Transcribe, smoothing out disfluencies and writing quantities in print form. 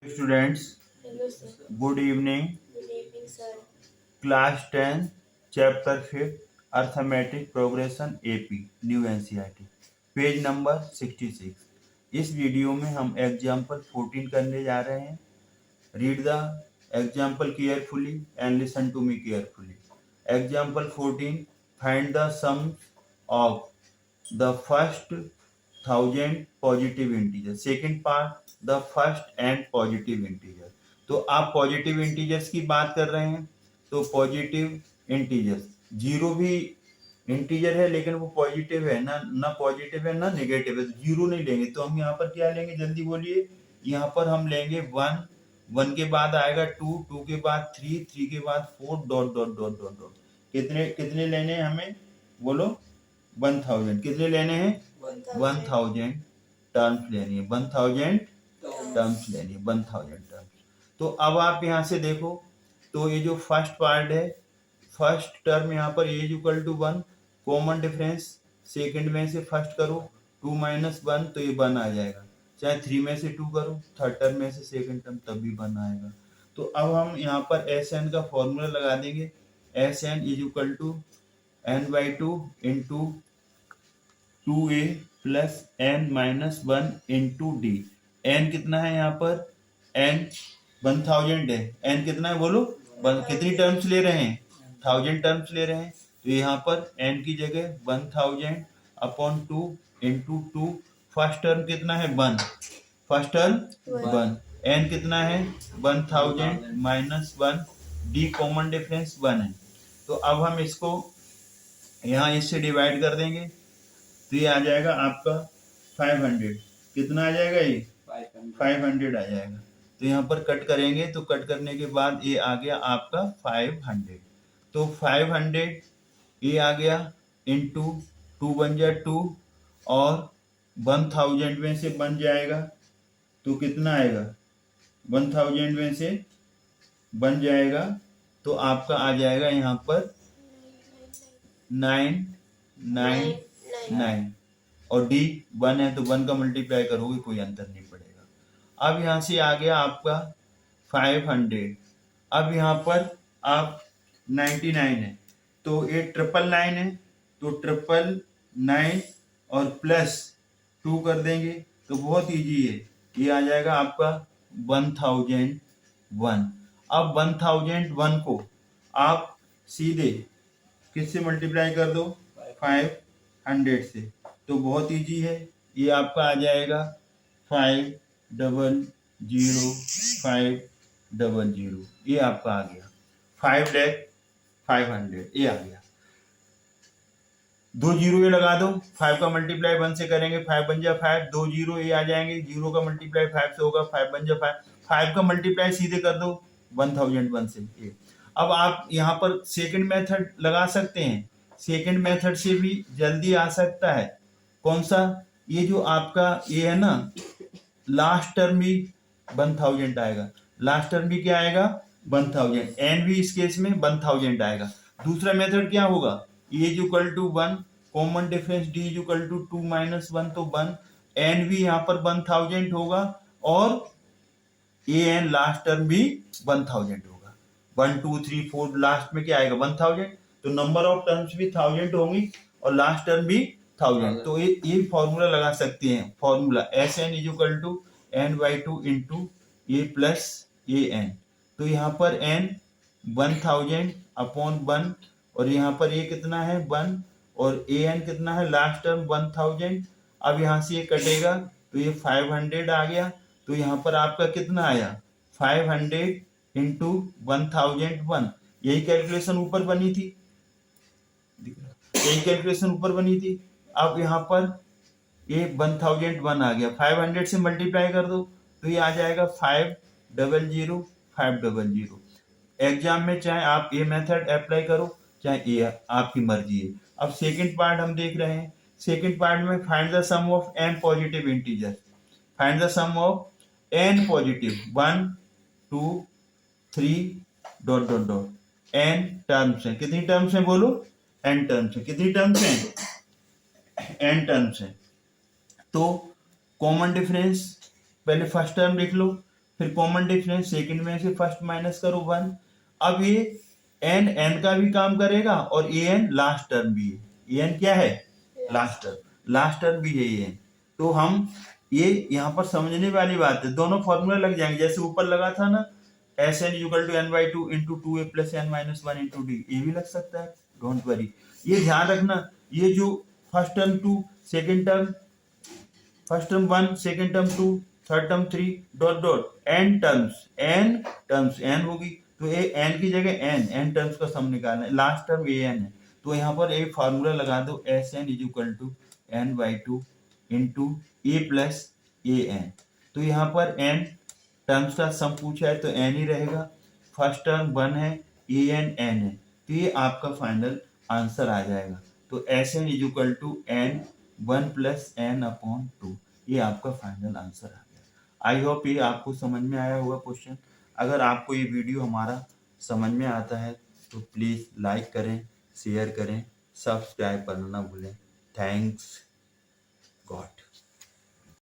Students, Hello, sir. good evening. Good evening, sir. Class 10, Chapter 5, Arithmetic Progression AP, New NCERT, page number 66। इस video में हम example 14 करने जा रहे हैं। Read the example carefully and listen to me carefully. Example 14, find the sum of the first 1000 positive integer, second part the first n positive integer. तो आप positive integers की बात कर रहे हैं, तो पॉजिटिव इंटीजर्स जीरो भी इंटीजर है लेकिन वो पॉजिटिव है ना पॉजिटिव है ना नेगेटिव है, तो जीरो नहीं लेंगे। तो हम यहाँ पर क्या लेंगे, जल्दी बोलिए। यहाँ पर हम लेंगे वन, वन के बाद आएगा टू, टू के बाद थ्री, थ्री के बाद four, dot dot dot dot dot. कितने कितने लेने हैं हमें, बोलो। 1000 कितने लेने हैं, 1000 टर्म्स लेनी है, 1000 टर्म्स लेनी है, 1000 टर्म्स। तो अब आप यहाँ से देखो, तो ये जो फर्स्ट पार्ट है, फर्स्ट टर्म यहाँ पर a equal to 1, common difference second में से फर्स्ट करो, 2 माइनस 1 तो ये 1 आ जाएगा, चाहे 3 में से 2 करो, थर्ड टर्म में से सेकंड टर्म तब भी 1 आएगा। तो अब हम यहाँ पर एस एन का फॉर्मूला लगा देंगे, S N is equal to n/2 into 2a plus n minus 1 into D. n कितना है यहाँ पर, n 1000 है, n कितना है बोलो, कितनी टर्म्स ले रहे हैं, 1000 टर्म्स ले रहे हैं। तो यहाँ पर n की जगह 1000 अपॉन 2 इंटू 2, फर्स्ट टर्म कितना है 1, फर्स्ट टर्म 1, n कितना है 1000 माइनस 1, डी कॉमन डिफरेंस 1 है। तो अब हम इसको यहाँ इससे डिवाइड कर देंगे, तो ये आ जाएगा आपका 500। कितना आ जाएगा, ये 500 आ जाएगा। तो यहाँ पर कट करेंगे, तो कट करने के बाद ये आ गया आपका 500। तो 500 ये आ गया इंटू 2 बन जाए 2, और 1000 में से बन जाएगा तो कितना आएगा, 1000 में से बन जाएगा तो आपका आ जाएगा यहाँ पर 999, और डी 1 है तो 1 का मल्टीप्लाई करोगे कोई अंतर नहीं पड़ेगा। अब यहाँ से आ गया आपका 500। अब यहाँ पर आप 99 है तो ये 999 है, तो 999 और प्लस 2 कर देंगे तो बहुत इजी है, ये आ जाएगा आपका 1001। अब 1001 को आप सीधे किससे मल्टीप्लाई कर दो, 500 से, तो बहुत इजी है, ये आपका आ जाएगा 500500, ये आपका आ गया 5,00,500, ये आ गया। 2 जीरो ये लगा दो, 5 का मल्टीप्लाई 1 से करेंगे 5 बन जा 5, 2 जीरो ये आ जाएंगे, 0 का मल्टीप्लाई 5 से होगा, 5 बन जा 5, 5 का मल्टीप्लाई सीधे कर दो 1001 से। ये अब आप यहाँ पर सेकंड मेथड लगा सकते हैं, सेकंड मेथड से भी जल्दी आ सकता है। कौन सा, ये जो आपका ये है ना, लास्ट टर्म भी 1000 आएगा, लास्ट टर्म भी क्या आएगा 1000, एन भी इस केस में 1000 आएगा। दूसरा मेथड क्या होगा, a is equal to 1, common difference d is equal to 2 minus 1 तो 1, एन भी यहाँ पर 1000 होगा, और ए एन लास्ट टर्म भी 1000 होगा। 1 2 3 4 लास्ट में क्या आएगा 1000, तो नंबर ऑफ टर्म्स भी 1000 होंगी और लास्ट टर्म भी 1000। तो ये फॉर्मूला लगा सकते हैं, formula S N is equal to n/2 into A plus A N. तो यहाँ पर n 1000 अपॉन 1, और यहाँ पर ये कितना है 1, और ए एन कितना है लास्ट टर्म 1000। अब यहाँ से ये कटेगा तो ये 500 आ गया, तो यहाँ पर आपका कितना आया 500 इंटू 1001, यही कैलकुलेशन ऊपर बनी थी, यही कैलकुलेशन ऊपर बनी थी। अब यहाँ पर ये 1001 आ गया, 500 से मल्टीप्लाई कर दो तो ये आ जाएगा 500,500। एग्जाम में चाहे आप ये मेथड अप्लाई करो चाहे ये, आपकी मर्जी है। अब सेकंड पार्ट हम देख रहे हैं, सेकंड पार्ट में find the sum of n positive integer, find the sum of n positive 1 2 3 dot dot dot, n terms हैं, कितनी टर्म्स हैं बोलो, n टर्म्स हैं, कितनी टर्म्स हैं, n टर्म्स हैं। तो कॉमन डिफरेंस पहले फर्स्ट टर्म लिख लो, फिर कॉमन डिफरेंस सेकंड में से फर्स्ट माइनस करो 1। अब ये एन का भी काम करेगा और ए एन लास्ट टर्म भी है। ए एन क्या है? लास्ट टर्म भी है ए एन। तो हम ये यहाँ पर समझने वाली बात है, दोनों फॉर्मूला लग जाएंगे जैसे ऊपर लगा था ना, S N equal to N by two into two A plus N minus one into D, ये भी लग सकता है, डोंट वरी। ये ध्यान रखना, ये जो first term two, second term, first term 1, second term 2, third term 3, dot dot N terms N होगी, तो ये एन की जगह एन टर्म्स का सम निकालना है, लास्ट टर्म ए एन है, तो यहाँ पर एक फार्मूला लगा दो, S N is equal to N by two into A plus A N. तो यहाँ पर एन टर्म्स का सम पूछा है तो एन ही रहेगा, फर्स्ट टर्म 1 है, ए एन है, तो ये आपका फाइनल आंसर आ जाएगा। तो S N is equal to N 1 plus N upon 2, ये आपका फाइनल आंसर आ गया। आई होप ये आपको समझ में आया होगा क्वेश्चन। अगर आपको ये वीडियो हमारा समझ में आता है तो प्लीज़ लाइक करें, शेयर करें, सब्सक्राइब करना ना भूलें। Thanks God.